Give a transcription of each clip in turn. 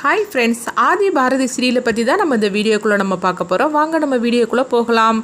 Hi friends, ஆதி பாரதி சீரியலை பற்றி தான் நம்ம இந்த வீடியோக்குள்ளே நம்ம பார்க்க போகிறோம். வாங்க நம்ம வீடியோக்குள்ளே போகலாம்.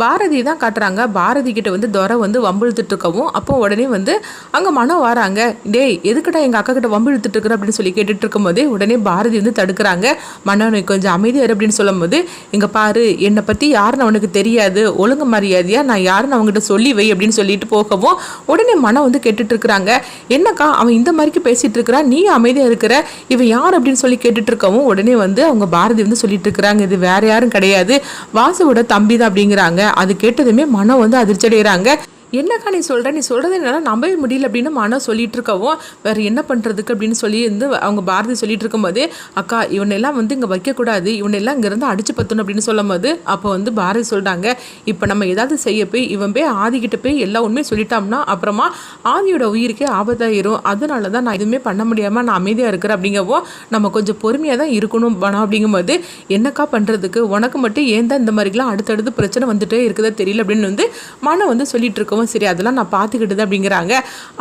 பாரதி தான் காட்டுறாங்க. பாரதி கிட்ட வந்து துரை வந்து வம்பு இழுத்துட்டு இருக்கவும் அப்போ உடனே வந்து அங்கே மனம் வராங்க. டேய் எதுக்கிட்ட எங்கள் அக்கா கிட்ட வம்பு இழுத்துட்டு இருக்கிற அப்படின்னு சொல்லி கேட்டுட்டு இருக்கும்போதே உடனே பாரதி வந்து தடுக்கிறாங்க. மன்னனை கொஞ்சம் அமைதியாரு அப்படின்னு சொல்லும் போது, இங்கே பாரு, என்னை பற்றி யாருன்னு அவனுக்கு தெரியாது, ஒழுங்கு மரியாதையாக நான் யாருன்னு அவங்ககிட்ட சொல்லி வை அப்படின்னு சொல்லிட்டு போகவும் உடனே மனம் வந்து கேட்டுட்டு இருக்கிறாங்க. என்னக்கா அவன் இந்த மாதிரிக்கு பேசிட்டு இருக்கிறான், நீ அமைதியாக இருக்கிற, இவன் யார் அப்படின்னு சொல்லி கேட்டுட்டு இருக்கவும் உடனே வந்து அவங்க பாரதி வந்து சொல்லிட்டு இருக்கிறாங்க, இது வேற யாரும் கிடையாது, வாசுவோட தம்பி தான் அப்படிங்கிறாங்க. அது கேட்டதுமே மனம் வந்து அதிர்ச்சி அடைகிறாங்க. என்னக்கா நீ சொல்கிற, நீ சொல்கிறது என்னால் நம்பவே முடியல அப்படின்னு மனம் சொல்லிட்டு இருக்கவும் வேறு என்ன பண்ணுறதுக்கு அப்படின்னு சொல்லி வந்து அவங்க பாரதி சொல்லிட்டு இருக்கும்போது, அக்கா இவனெல்லாம் வந்து இங்கே வைக்கக்கூடாது, இவனெல்லாம் இங்கேருந்து அடிச்சு பற்றணும் அப்படின்னு சொல்லும் போது அப்போ வந்து பாரதி சொல்கிறாங்க, இப்போ நம்ம ஏதாவது செய்ய போய் இவன் போய் ஆதிக்கிட்ட போய் எல்லா உண்மையும் சொல்லிட்டோம்னா அப்புறமா ஆதியோட உயிருக்கே ஆபத்தாயிரும், அதனால தான் நான் எதுவுமே பண்ண முடியாமல் நான் அமைதியாக இருக்கிறேன் அப்படிங்கவோ நம்ம கொஞ்சம் பொறுமையாக தான் இருக்கணும் பணம் அப்படிங்கும்போது, என்னக்கா பண்ணுறதுக்கு, உனக்கு மட்டும் ஏன் தான் இந்த மாதிரிலாம் அடுத்தடுத்து பிரச்சனை வந்துட்டே இருக்குதா தெரியல அப்படின்னு வந்து மனம் வந்து சொல்லிட்டு இருக்கவும் சரி அதெல்லாம் நான் பார்த்துக்கிட்டது அப்படிங்கிறாங்க.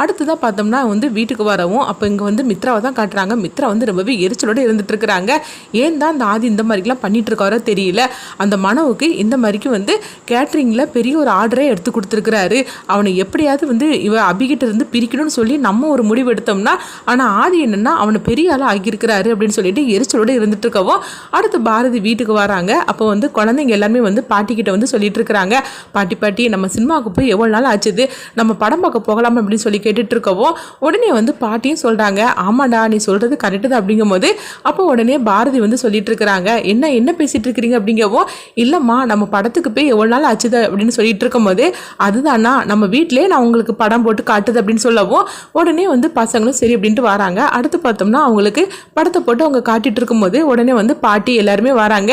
அடுத்ததாக பார்த்தோம்னா வந்து வீட்டுக்கு வரவும் அப்போ இங்கே வந்து மித்ராவை தான் காட்டுறாங்க. மித்ரா வந்து ரொம்பவே எரிச்சலோடு இருந்துட்டு இருக்கிறாங்க. ஏன் தான் அந்த ஆதி இந்த மாதிரிலாம் பண்ணிட்டு இருக்காரோ தெரியல. அந்த மனவுக்கு இந்த மாதிரிக்கு வந்து கேட்ரிங்கில் பெரிய ஒரு ஆர்டரே எடுத்து கொடுத்துருக்கிறாரு. அவனை எப்படியாவது வந்து அபிகிட்ட இருந்து பிரிக்கணும்னு சொல்லி நம்ம ஒரு முடிவு எடுத்தோம்னா, ஆனால் ஆதி என்னன்னா அவனை பெரிய ஆளாக ஆகியிருக்கிறாரு அப்படின்னு சொல்லிட்டு எரிச்சலோடு இருந்துட்டு இருக்கவும் அடுத்து பாரதி வீட்டுக்கு வராங்க. அப்போ வந்து குழந்தைங்க எல்லாமே வந்து பாட்டிக்கிட்ட வந்து சொல்லிட்டு இருக்கிறாங்க, பாட்டி நம்ம சினிமாவுக்கு போய் எவ்வளோ நாள் ஆச்சுது, நம்ம படம் பார்க்க போகலாம் அப்படின்னு சொல்லி கேட்டுட்டு இருக்கவும் உடனே வந்து பாட்டியும் சொல்கிறாங்க, ஆமாடா நீ சொல்கிறது கரெக்டு தான் அப்படிங்கும்போது அப்போ உடனே பாரதி வந்து சொல்லிட்டு இருக்கிறாங்க, என்ன பேசிகிட்டு இருக்கிறீங்க அப்படிங்கவும், இல்லைம்மா நம்ம படத்துக்கு போய் எவ்வளோ நாள் ஆச்சுது அப்படின்னு சொல்லிட்டு இருக்கும்போது, அதுதானா நம்ம வீட்டிலே நான் உங்களுக்கு படம் போட்டு காட்டுது அப்படின்னு சொல்லவும் உடனே வந்து பசங்களும் சரி அப்படின்ட்டு வராங்க. அடுத்து பார்த்தோம்னா அவங்களுக்கு படத்தை போட்டு அவங்க காட்டிட்டு இருக்கும்போது உடனே வந்து பாட்டி எல்லாருமே வராங்க.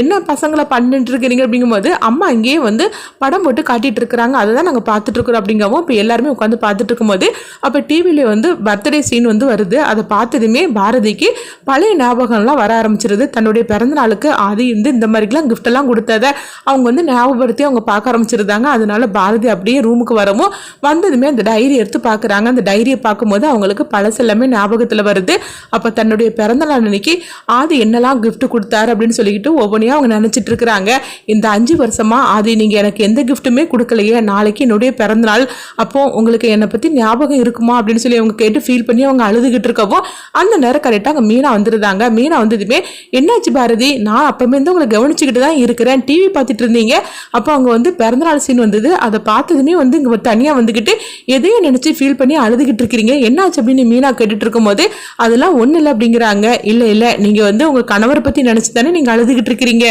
என்ன பசங்களை பண்ணிட்டு இருக்கிறீங்க அப்படிங்கும்போது, அம்மா இங்கேயே வந்து படம் போட்டு காட்டிட்டு இருக்கிறாங்க, அதை தான் நாங்கள் பார்த்துட்டு இருக்கிறோம் அப்படிங்கவும் இப்போ எல்லாருமே உட்காந்து பார்த்துட்டு இருக்கும்போது அப்போ டிவியில் வந்து பர்த்டே சீன் வந்து வருது. அதை பார்த்ததுமே பாரதிக்கு பழைய ஞாபகம்லாம் வர ஆரம்பிச்சிருது. தன்னுடைய பிறந்த நாளுக்கு ஆதி இந்த மாதிரிலாம் கிஃப்டெல்லாம் கொடுத்ததை அவங்க வந்து ஞாபகப்படுத்தி அவங்க பார்க்க ஆரம்பிச்சிருந்தாங்க. அதனால பாரதி அப்படியே ரூமுக்கு வரவும் வந்ததுமே அந்த டைரி எடுத்து பார்க்குறாங்க. அந்த டைரியை பார்க்கும்போது அவங்களுக்கு பழசு எல்லாமே ஞாபகத்தில் வருது. அப்போ தன்னுடைய பிறந்த நாள் அன்னைக்கு ஆதி என்னெல்லாம் கிஃப்ட் கொடுத்தாரு அப்படின்னு சொல்லிக்கிட்டு ஒவ்வொன்றையும் அவங்க நினச்சிட்டு இருக்கிறாங்க. இந்த 5 வருஷமா ஆதி நீங்கள் எனக்கு எந்த கிஃப்ட்டுமே கொடுக்கலையே, நாளைக்கு என்னுடைய பிறந்தநாள், அப்போ உங்களுக்கு என்னை பற்றி ஞாபகம் இருக்குமா அப்படின்னு சொல்லி அவங்க கேட்டு ஃபீல் பண்ணி அவங்க அழுதுகிட்டு இருக்கவும் அந்த நேரம் கரெக்டாக அங்கே மீனா வந்துருந்தாங்க. மீனா வந்ததுமே, என்னாச்சு பாரதி, நான் அப்பமே இருந்து உங்களை கவனிச்சுக்கிட்டு தான் இருக்கிறேன், டிவி பார்த்துட்டு இருந்தீங்க, அப்போ அவங்க வந்து பிறந்தநாள் சீன் வந்தது, அதை பார்த்ததுமே வந்து இங்கே தனியாக வந்துக்கிட்டு எதையும் நினச்சி ஃபீல் பண்ணி அழுதுகிட்டு இருக்கிறீங்க, என்னாச்சு அப்படின்னு மீனா கேட்டுட்டு இருக்கும்போது, அதெல்லாம் ஒன்றும் இல்லை அப்படிங்கிறாங்க. இல்லை நீங்கள் வந்து உங்கள் கணவரை பற்றி நினச்சி தானே நீங்கள் அழுதுகிட்டு இருக்கிறீங்க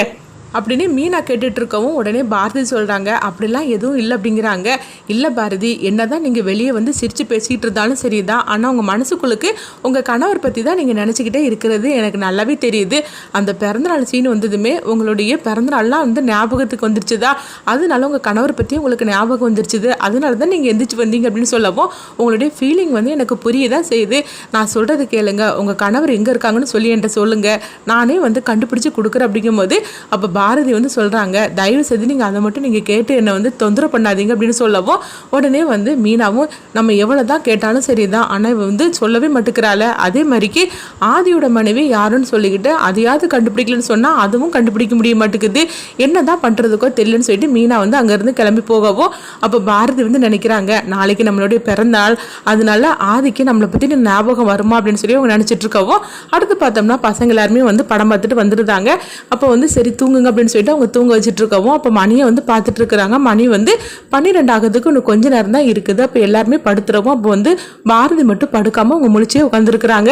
அப்படின்னு மீனா கேட்டுட்டு இருக்கவும் உடனே பாரதி சொல்கிறாங்க, அப்படிலாம் எதுவும் இல்லை அப்படிங்கிறாங்க. இல்லை பாரதி, என்ன தான் நீங்கள் வெளியே வந்து சிரித்து பேசிக்கிட்டு இருந்தாலும் சரி தான், ஆனால் உங்கள் மனசுக்குள்ளுக்கு உங்கள் கணவர் பற்றி தான் நீங்கள் நினச்சிக்கிட்டே இருக்கிறது எனக்கு நல்லாவே தெரியுது. அந்த பிறந்தநாள் சீன் வந்ததுமே உங்களுடைய பிறந்தநாள்லாம் வந்து ஞாபகத்துக்கு வந்துருச்சுதா, அதனால உங்கள் கணவர் பற்றி உங்களுக்கு ஞாபகம் வந்துருச்சுது, அதனால தான் நீங்கள் எந்திரிச்சு வந்தீங்க அப்படின்னு சொல்லவும் உங்களுடைய ஃபீலிங் வந்து எனக்கு புரியதான் செய்யுது. நான் சொல்கிறது கேளுங்க, உங்கள் கணவர் எங்கே இருக்காங்கன்னு சொல்லி என்கிட்ட சொல்லுங்கள், நானே வந்து கண்டுபிடிச்சி கொடுக்குறேன் அப்படிங்கும்போது அப்போ பாரதி வந்து சொல்கிறாங்க, தயவு செய்து நீங்கள் அதை மட்டும் நீங்கள் கேட்டு என்னை வந்து தொந்தரவு பண்ணாதீங்க அப்படின்னு சொல்லவும் உடனே வந்து மீனாவும், நம்ம எவ்வளோ தான் கேட்டாலும் சரி தான், ஆனால் வந்து சொல்லவே மாட்டுக்கிறாள், அதே மாதிரிக்கு ஆதியோட மனைவி யாருன்னு சொல்லிக்கிட்டு அதையாவது கண்டுபிடிக்கலன்னு சொன்னால் அதுவும் கண்டுபிடிக்க முடிய மாட்டேங்குது, என்ன தான் பண்ணுறதுக்கோ தெரியலன்னு சொல்லிட்டு மீனா வந்து அங்கேருந்து கிளம்பி போகவும் அப்போ பாரதி வந்து நினைக்கிறாங்க, நாளைக்கு நம்மளுடைய பிறந்தநாள், அதனால ஆதிக்கு நம்மளை பற்றி ஞாபகம் வருமா அப்படின்னு சொல்லி அவங்க நினச்சிட்டு இருக்கவும் அடுத்து பார்த்தோம்னா பசங்க எல்லாருமே வந்து படம் பார்த்துட்டு வந்துருந்தாங்க. அப்போ வந்து சரி தூங்குங்க அப்படின்னு சொல்லிட்டு அவங்க தூங்க வச்சுட்டு இருக்கவும் அப்போ மணியை வந்து பார்த்துட்டு இருக்கிறாங்க. மணி வந்து 12 ஆகிறதுக்கு இன்னும் கொஞ்ச நேரம் தான் இருக்குது. அப்போ எல்லாருமே படுத்துறவும் அப்போ வந்து பாரதி மட்டும் படுக்காமல் அவங்க முழிச்சே உட்காந்துருக்குறாங்க.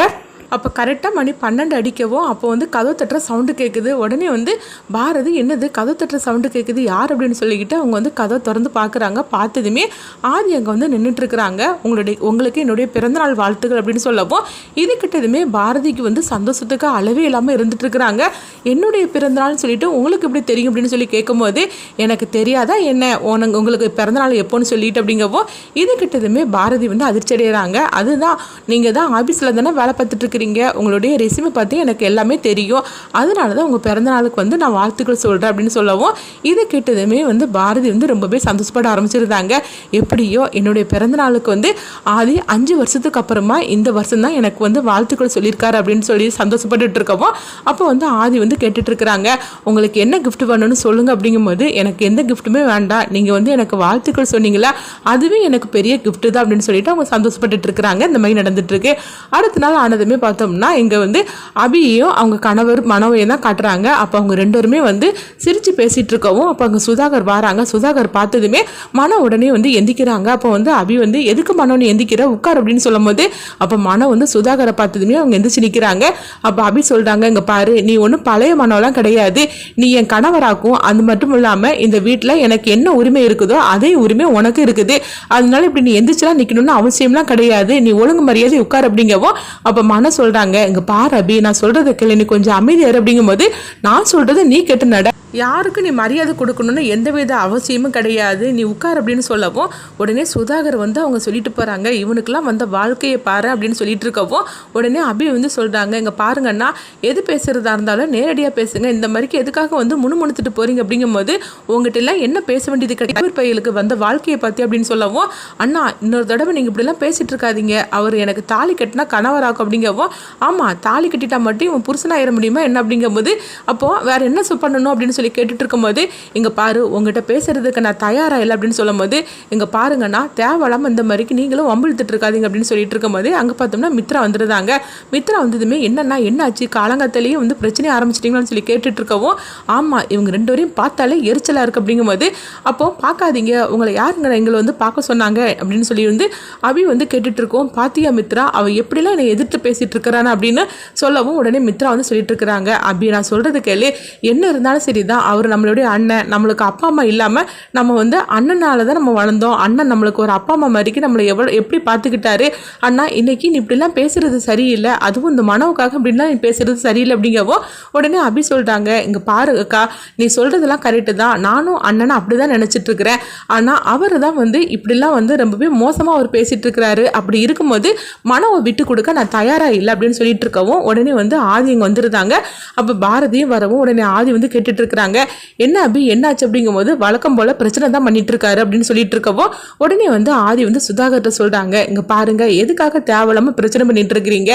அப்போ கரெக்டாக மணி 12 அடிக்கவும் அப்போ வந்து கதவு தட்டுற சவுண்டு கேட்குது. உடனே வந்து பாரதி, என்னது கதவு தட்டுற சவுண்டு கேட்குது, யார் அப்படின்னு சொல்லிக்கிட்டு அவங்க வந்து கதவை திறந்து பார்க்குறாங்க. பார்த்ததுமே ஆதி அங்கே வந்து நின்றுட்டுருக்குறாங்க. உங்களுக்கு என்னுடைய பிறந்தநாள் வாழ்த்துக்கள் அப்படின்னு சொல்லவும் இதுக்கிட்டதுமே பாரதிக்கு வந்து சந்தோஷத்துக்கு அளவே இல்லாமல் இருந்துட்டுருக்குறாங்க. என்னுடைய பிறந்தநாள்னு சொல்லிட்டு உங்களுக்கு எப்படி தெரியும் அப்படின்னு சொல்லி கேட்கும்போது, எனக்கு தெரியாதா என்ன உங்களுக்கு பிறந்தநாள் எப்போன்னு சொல்லிட்டு அப்படிங்கவோ இதுக்கிட்டதுமே பாரதி வந்து அதிர்ச்சி அடைகிறாங்க. அதுதான் நீங்கள் தான் ஆஃபீஸில் தானே வேலை பார்த்துட்டு இருக்கிறீங்க, உங்களுடைய ரெசியூமை பற்றி எனக்கு எல்லாமே தெரியும், அதனால தான் உங்கள் பிறந்தநாளுக்கு வந்து நான் வாழ்த்துக்கள் சொல்கிறேன் அப்படின்னு சொல்லவும் இதை கேட்டதுமே வந்து பாரதி வந்து ரொம்பவே சந்தோஷப்பட ஆரம்பிச்சிருந்தாங்க. எப்படியோ என்னுடைய பிறந்தநாளுக்கு வந்து ஆதி 5 வருஷத்துக்கு அப்புறமா இந்த வருஷம் தான் எனக்கு வந்து வாழ்த்துக்கள் சொல்லியிருக்காரு அப்படின்னு சொல்லி சந்தோஷப்பட்டுட்டு இருக்கவும் அப்போ வந்து ஆதி வந்து கேட்டுட்டு இருக்கிறாங்க, உங்களுக்கு என்ன கிஃப்ட் வேணும்னு சொல்லுங்க அப்படிங்கும்போது எனக்கு எந்த கிஃப்ட்டுமே வேண்டாம், நீங்கள் வந்து எனக்கு வாழ்த்துக்கள் சொன்னீங்களா அதுவே எனக்கு பெரிய கிஃப்ட் தான் அப்படின்னு சொல்லிட்டு அவங்க சந்தோஷப்பட்டுட்டு இருக்கிறாங்க. இந்த மாதிரி நடந்துட்டு இருக்கு. அடுத்த நாள் ஆனதுமே பார்த்தோம்னா இங்கே வந்து அபியையும் அவங்க கணவர் மனோவையும் தான் காட்டுறாங்க. அப்போ அவங்க 2 பேருமே வந்து சிரித்து பேசிகிட்டு இருக்கவும் அப்போ அங்கே சுதாகர் வராங்க. சுதாகர் பார்த்ததுமே மனோ உடனே வந்து எந்திக்கிறாங்க. அப்போ வந்து அபி வந்து எதுக்கு மனோன்னு எந்திக்கிற உட்கார் அப்படின்னு சொல்லும் போது அப்போ மனோ வந்து சுதாகரை பார்த்ததுமே அவங்க எந்திரிச்சு நிற்கிறாங்க. அப்போ அபி சொல்கிறாங்க, இங்கே பாரு, நீ ஒன்றும் பழைய மனோலாம் கிடையாது, நீ என் கணவராக்கும், அது மட்டும் இல்லாமல் இந்த வீட்டில் எனக்கு என்ன உரிமை இருக்குதோ அதே உரிமை உனக்கு இருக்குது, அதனால இப்படி நீ எந்திரிச்சலாம் நிற்கணும்னு அவசியம்லாம் கிடையாது, நீ ஒழுங்கு மரியாதை உட்கார் அப்படிங்கவோ அப்போ மனோ சொல்கிறாங்க, இங்கே பாரு அபி, நான் சொல்கிறத கேளு, நீ கொஞ்சம் அமைதியாரு அப்படிங்கும்போது நான் சொல்கிறத நீ கேட்டு நட, யாருக்கு நீ மரியாதை கொடுக்கணும்னு எந்தவித அவசியமும் கிடையாது, நீ உட்கார் அப்படின்னு சொல்லவும் உடனே சுதாகர் வந்து அவங்க சொல்லிட்டு போகிறாங்க, இவனுக்கெல்லாம் வந்த வாழ்க்கையை பாரு அப்படின்னு சொல்லிட்டு இருக்கவும் உடனே அபி வந்து சொல்கிறாங்க, இங்கே பாருங்கன்னா எது பேசுகிறதா இருந்தாலும் நேரடியாக பேசுங்க, இந்த மாதிரிக்கு எதுக்காக வந்து முணுமுணுத்துட்டு போகிறீங்க அப்படிங்கும்போது உங்ககிட்ட எல்லாம் என்ன பேச வேண்டியது கிடையாது, பையலுக்கு வந்த வாழ்க்கையை பற்றி அப்படின்னு சொல்லவும் அண்ணா இன்னொரு தடவை நீங்கள் இப்படிலாம் பேசிகிட்டு இருக்காதீங்க, அவர் எனக்கு தாலி கட்டினா கணவராக்கும் அப்படிங்கவும் ஆமாம் தாலி கட்டிட்டா மட்டும் இவன் புருஷனாயிட முடியுமா என்ன அப்படிங்கும்போது அப்போது வேறு என்ன பண்ணணும் அப்படின்னு சொல்லி கேட்டுட்டு இருக்கும்போது இங்கே பாரு உங்ககிட்ட பேசுறதுக்கு நான் தயாராக இல்லை அப்படின்னு சொல்லும் போது இங்கே பாருங்கன்னா தேவையில்லாமல் இந்த மாதிரிக்கு நீங்களும் வம்பிழுத்துட்டு இருக்காதீங்க அப்படின்னு சொல்லிட்டு இருக்கும்போது அங்கே பார்த்தோம்னா மித்ரா வந்துருந்தாங்க. மித்ரா வந்ததுமே என்னன்னா என்னாச்சு காலங்காத்திலேயே வந்து பிரச்சனையை ஆரம்பிச்சிட்டிங்களான்னு சொல்லி கேட்டுட்டு இருக்கவும் ஆமாம் இவங்க 2 பேரையும் பார்த்தாலே எரிச்சலாக இருக்குது அப்படிங்கும்போது அப்போ பார்க்காதீங்க, உங்களை யாருங்க எங்களை வந்து பார்க்க சொன்னாங்க அப்படின்னு சொல்லி வந்து அபி வந்து கேட்டுட்டு இருக்கோம். பாத்தியா மித்ரா அவள் எப்படிலாம் என்னை எதிர்த்து பேசிட்டு இருக்கிறான்னு அப்படின்னு சொல்லவும் உடனே மித்ரா வந்து சொல்லிட்டு இருக்கிறாங்க, அபி நான் சொல்றது கேளு, என்ன இருந்தாலும் சரிதான், அவர் நம்மளுடைய அண்ணன், நம்மளுக்கு அப்பா அம்மா இல்லாமல் நம்ம வந்து அண்ணனால தான் நம்ம வளர்ந்தோம், அண்ணன் நம்மளுக்கு ஒரு அப்பா அம்மா மாதிரிக்கு நம்மளை எப்படி பார்த்துக்கிட்டாரு, அண்ணா இன்னைக்கு நீ இப்படிலாம் பேசுறது சரியில்லை, அதுவும் இந்த மனவுக்காக அப்படின்லாம் நீ பேசுறது சரியில்லை அப்படிங்கவோ உடனே அபி சொல்கிறாங்க, இங்கே பாரு அக்கா நீ சொல்கிறதெல்லாம் கரெக்டு தான், நானும் அண்ணனை அப்படி தான் நினச்சிட்டு இருக்கிறேன், ஆனால் அவர் தான் வந்து இப்படிலாம் வந்து ரொம்பவே மோசமாக அவர் பேசிகிட்டு இருக்கிறாரு, அப்படி இருக்கும்போது மனவை விட்டு கொடுக்க நான் தயாராக இல்லை அப்படின்னு சொல்லிட்டு இருக்கவும் உடனே வந்து ஆதி இங்கே வந்துருந்தாங்க. அப்போ பாரதியும் வரவும் உடனே ஆதி வந்து கேட்டுட்டு இருக்கிறாங்க, என்ன அபி என்னாச்சு அப்படிங்கும்போது வழக்கம் போல பிரச்சனை தான் பண்ணிட்டு இருக்காரு அப்படின்னு சொல்லிட்டு இருக்கவோ உடனே வந்து ஆதி வந்து சுதாகர்கிட்ட சொல்றாங்க, இங்க பாருங்க எதுக்காக தேவையில்லாம பிரச்சனை பண்ணிட்டு இருக்கிறீங்க,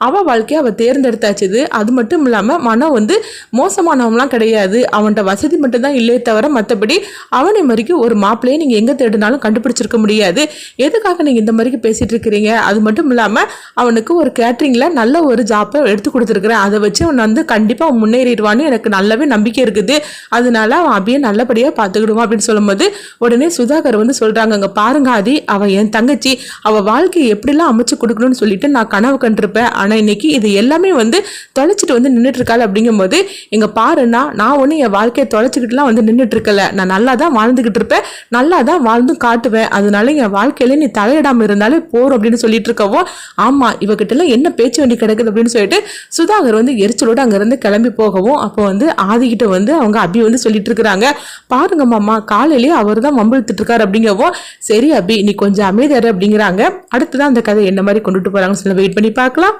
அவ வாழ்க்கையை அவ தேர்ந்தெடுத்தாச்சுது, அது மட்டும் இல்லாம மனம் வந்து மோசமானவங்களாம் கிடையாது, அவன்கிட்ட வசதி மட்டும் தான் இல்லையே தவிர மற்றபடி அவனை மாதிரிக்கு ஒரு மாப்பிள்ளையே நீங்க எங்க தேடினாலும் கண்டுபிடிச்சிருக்க முடியாது, எதுக்காக நீங்க இந்த மாதிரிக்கு பேசிட்டு இருக்கிறீங்க, அது மட்டும் இல்லாம அவனுக்கு ஒரு கேட்டரிங்ல நல்ல ஒரு ஜாப்பை எடுத்து கொடுத்துருக்கிறேன், அதை வச்சு அவன் வந்து கண்டிப்பா முன்னேறிடுவான்னு எனக்கு நல்லாவே நம்பிக்கை இருக்குது, அதனால அவன் அப்படியே நல்லபடியாக பார்த்துக்கிடுவான் அப்படின்னு சொல்லும்போது உடனே சுதாகர் வந்து சொல்கிறாங்க, அங்கே பாருங்க ஆதி அவள் என் தங்கச்சி, அவள் வாழ்க்கையை எப்படிலாம் அமைச்சு கொடுக்கணும்னு சொல்லிட்டு நான் கனவு கண்டிருப்பேன், ஆனால் இன்னைக்கு இது எல்லாமே வந்து தொலைச்சிட்டு வந்து நின்றுட்டு இருக்காள் அப்படிங்கும்போது இங்கே பாருன்னா நான் ஒன்றும் என் வாழ்க்கையை தொலைச்சிக்கிட்டுலாம் வந்து நின்றுட்டு இருக்கல, நான் நல்லா தான் வாழ்ந்துக்கிட்டு இருப்பேன், நல்லா தான் வாழ்ந்தும் காட்டுவேன், அதனால என் வாழ்க்கையில நீ தலையிடாமல் இருந்தாலே போறோம் அப்படின்னு சொல்லிட்டு இருக்கவோ ஆமாம் இவகிட்டலாம் என்ன பேச்சு வேண்டி கிடக்குது அப்படின்னு சொல்லிட்டு சுதாகர் வந்து எரிச்சலோடு அங்கேருந்து கிளம்பி போகவும் அப்போ வந்து ஆதிக்கிட்ட வந்து அவங்க அபி வந்து சொல்லிட்டு இருக்கிறாங்க, பாருங்க மாமா காலையிலேயே அவர் தான் வம்பிழுத்துட்டு இருக்காரு அப்படிங்கவும் சரி அபி நீ கொஞ்சம் அமைதியாரு அப்படிங்கிறாங்க. அடுத்துதான் அந்த கதை என்ன மாதிரி கொண்டுட்டு போறாங்கன்னு சொல்லி வெயிட் பண்ணி பார்க்கலாம்.